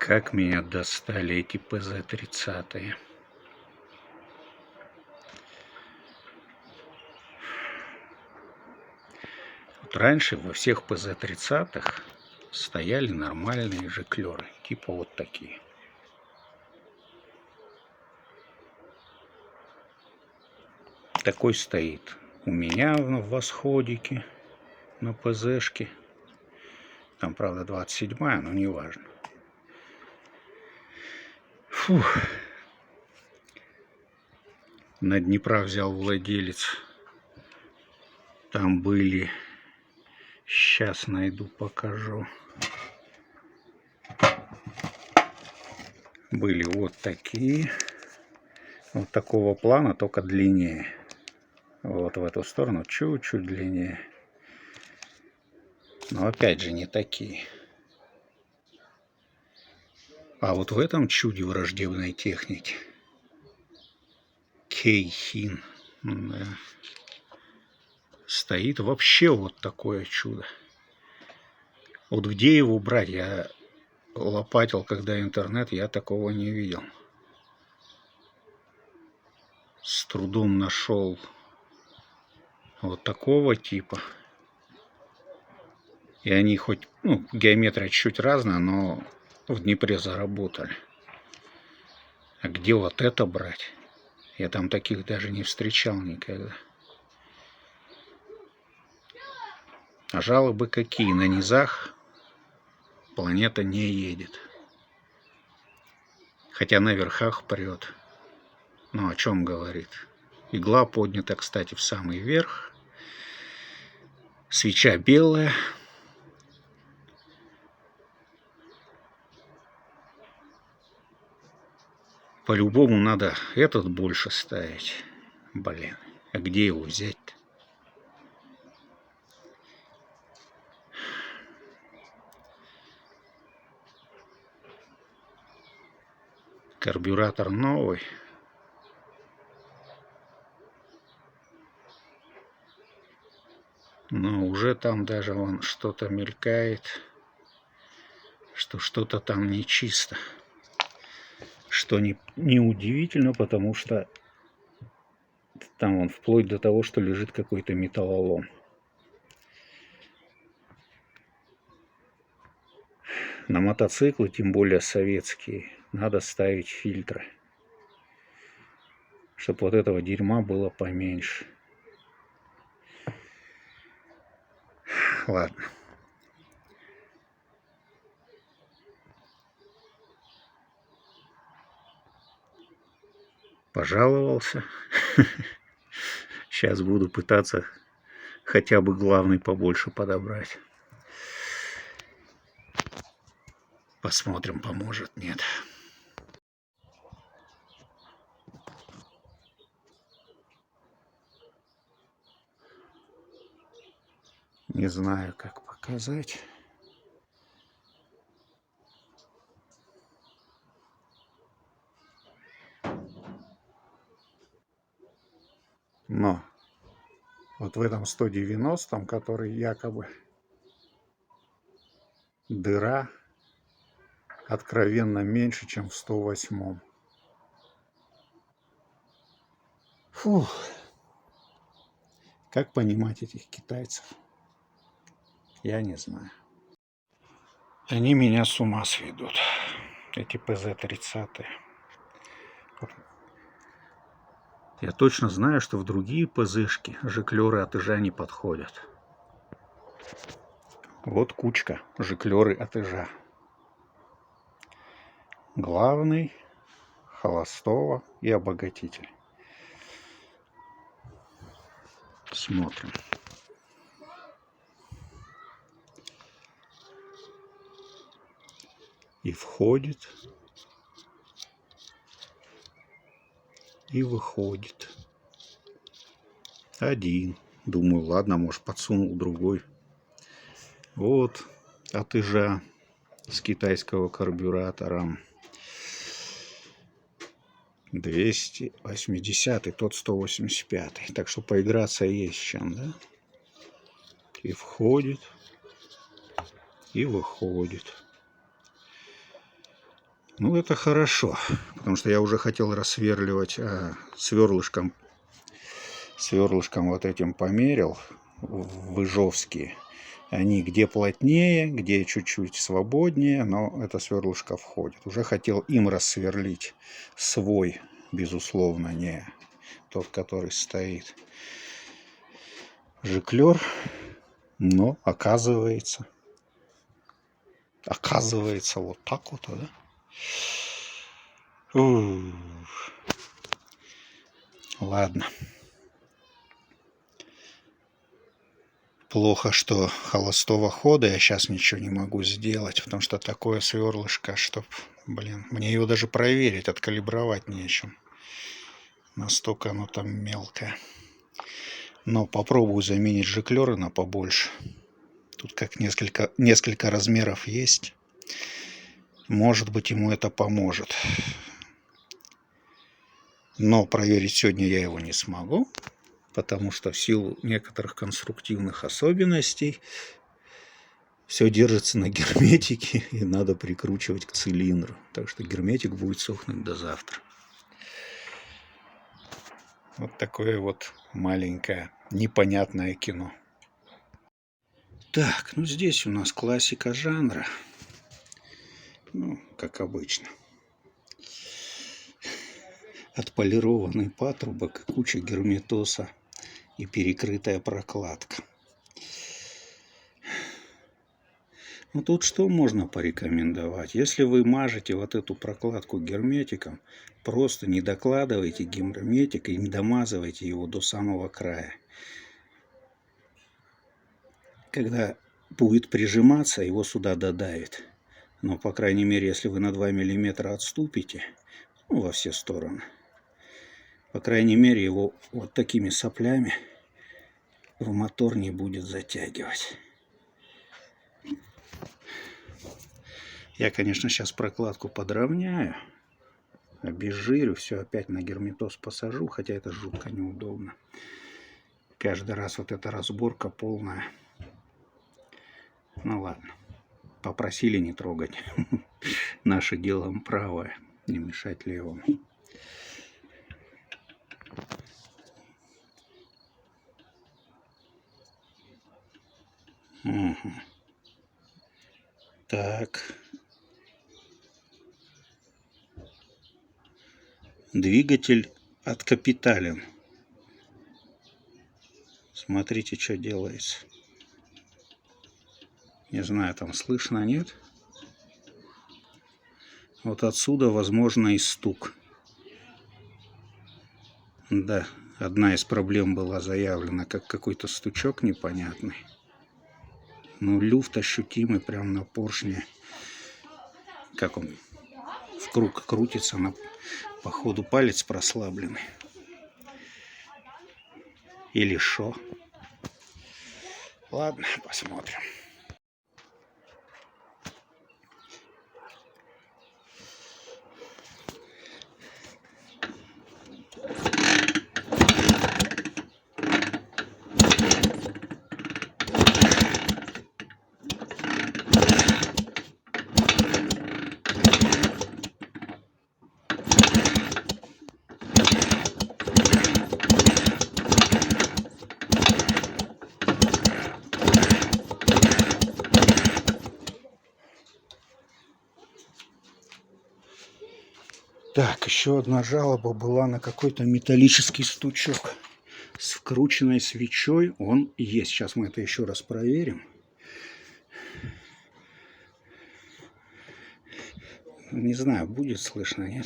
Как меня достали эти ПЗ-30. Вот раньше во всех ПЗ-30 стояли нормальные жиклеры, типа вот такие. Такой стоит у меня в восходике на ПЗшке. Там, правда, 27-я, но не важно. Фух. На Днепра взял владелец. Там были... Сейчас найду, покажу. Были вот такие. Вот такого плана, только длиннее. Вот в эту сторону чуть-чуть длиннее. Но опять же не такие. А вот в этом чуде враждебной техники Кейхин, да, стоит вообще вот такое чудо. Вот где его брать? Я лопатил, когда интернет, я такого не видел. С трудом нашел вот такого типа. И они хоть, геометрия чуть разная, но в Днепре заработали. А где вот это брать? Я там таких даже не встречал никогда. А жалобы какие? На низах планета не едет. Хотя на верхах прет. Ну, о чем говорит? Игла поднята, кстати, в самый верх. Свеча белая. По-любому надо этот больше ставить. Блин, а где его взять-то? Карбюратор новый. Но уже там даже вон что-то мелькает, что что-то там нечисто. Что не удивительно, потому что там вон вплоть до того, что лежит какой-то металлолом. На мотоциклы, тем более советские, надо ставить фильтры, чтобы вот этого дерьма было поменьше. Ладно. Пожаловался. Сейчас буду пытаться хотя бы главный побольше подобрать. Посмотрим, поможет, нет. Не знаю, как показать. Но вот в этом 190-м, который якобы дыра откровенно меньше, чем в 108-м. Фух. Как понимать этих китайцев? Я не знаю. Они меня с ума сведут. Эти ПЗ-30. Я точно знаю, что в другие ПЗшки жиклеры от Ижа не подходят. Вот кучка жиклеры от Ижа. Главный, холостого и обогатитель. Смотрим. И входит, и выходит. Один. Думаю, ладно, может, подсунул другой. Вот от Ижа с китайского карбюратора. 280-й, тот 185-й. Так что поиграться есть чем, да? И входит, и выходит. Ну, это хорошо, потому что я уже хотел рассверливать сверлышком вот этим померил выжовские. Они где плотнее, где чуть-чуть свободнее, но это сверлышко входит. Уже хотел им рассверлить свой, безусловно, не тот, который стоит. Жиклер, но оказывается вот так вот, да? Ладно. Плохо, что холостого хода я сейчас ничего не могу сделать, потому что такое сверлышко, что, блин, мне его даже проверить, откалибровать нечем. Настолько оно там мелкое. Но попробую заменить жиклеры на побольше. Тут как несколько размеров есть. Может быть, ему это поможет. Но проверить сегодня я его не смогу, потому что в силу некоторых конструктивных особенностей все держится на герметике и надо прикручивать к цилиндру. Так что герметик будет сохнуть до завтра. Вот такое вот маленькое непонятное кино. Так, ну здесь у нас классика жанра. Ну, как обычно. Отполированный патрубок, куча герметоса и перекрытая прокладка. Ну тут что можно порекомендовать? Если вы мажете вот эту прокладку герметиком, просто не докладывайте герметик и не домазывайте его до самого края. Когда будет прижиматься, его сюда додавит. Но, по крайней мере, если вы на 2 мм отступите, ну, во все стороны, по крайней мере, его вот такими соплями в мотор не будет затягивать. Я, конечно, сейчас прокладку подровняю, обезжирю, все опять на герметоз посажу, хотя это жутко неудобно. Каждый раз вот эта разборка полная. Ну ладно, попросили не трогать. Наше дело правое, не мешать левому. Угу. Так. Двигатель откапитален. Смотрите, что делается. Не знаю, там слышно, нет? Вот отсюда, возможно, и стук. Да, одна из проблем была заявлена как какой-то стучок непонятный. Но люфт ощутимый прямо на поршне. Как он в круг крутится, походу палец прослабленный. Или шо. Ладно, посмотрим. Так, еще одна жалоба была на какой-то металлический стучок с вкрученной свечой. Он есть. Сейчас мы это еще раз проверим. Не знаю, будет слышно, нет.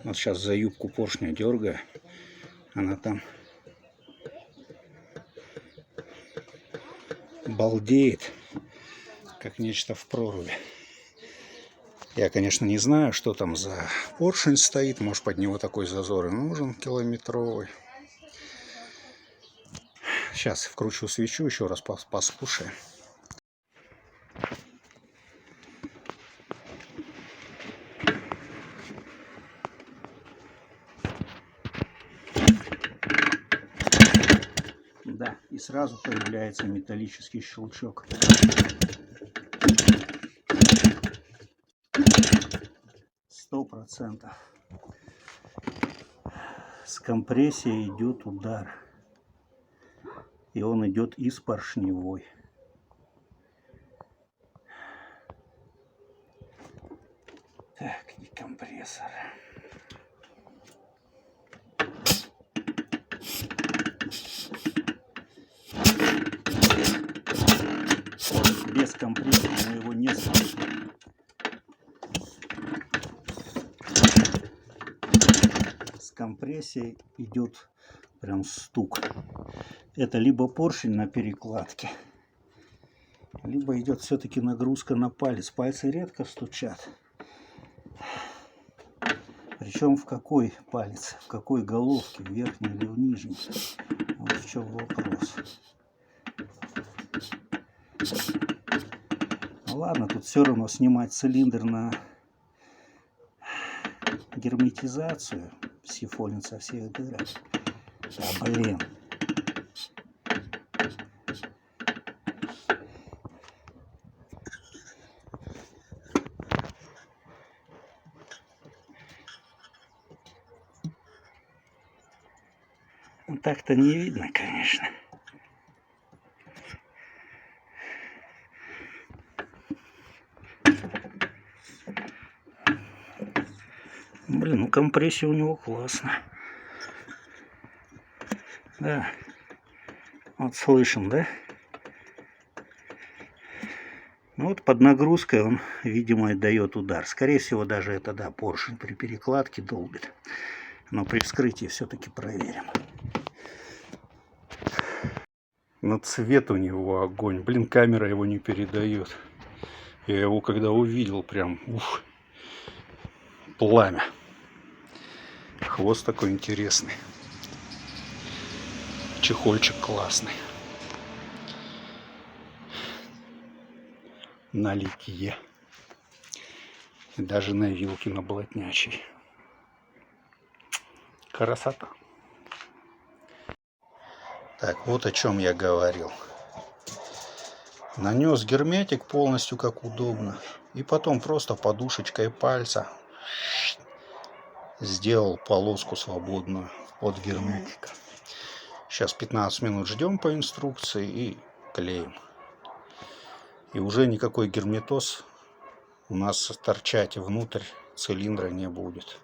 Вот сейчас за юбку поршня дергаю. Она там балдеет, как нечто в проруби. Я, конечно, не знаю, что там за поршень стоит. Может, под него такой зазор и нужен километровый. Сейчас вкручу свечу, еще раз послушаем. Да, и сразу появляется металлический щелчок. 100%. С компрессией идет удар. И он идет из поршневой. Так, и компрессор. Без компрессора мы его не слышим. С компрессией идет прям стук. Это либо поршень на перекладке, либо идет все-таки нагрузка на палец. Пальцы редко стучат. Причем в какой палец, в какой головке, в верхней или в нижней. Вот в чем вопрос. Ну ладно, тут все равно снимать цилиндр на герметизацию. Сифонит со всех дырок. Да блин. Так-то не видно, конечно. Блин, ну компрессия у него классная. Да. Вот слышим, да? Ну вот под нагрузкой он, видимо, дает удар. Скорее всего, даже это, да, поршень при перекладке долбит. Но при вскрытии все-таки проверим. Но цвет у него огонь. Блин, камера его не передает. Я его когда увидел, прям, ух, пламя. Хвост такой интересный. Чехольчик классный. На литье. И даже на вилке на болотнячей. Красота. Так, вот о чем я говорил. Нанес герметик полностью как удобно. И потом просто подушечкой пальца сделал полоску свободную от герметика. Сейчас 15 минут ждем по инструкции и клеим. И уже никакой герметоз у нас торчать внутрь цилиндра не будет.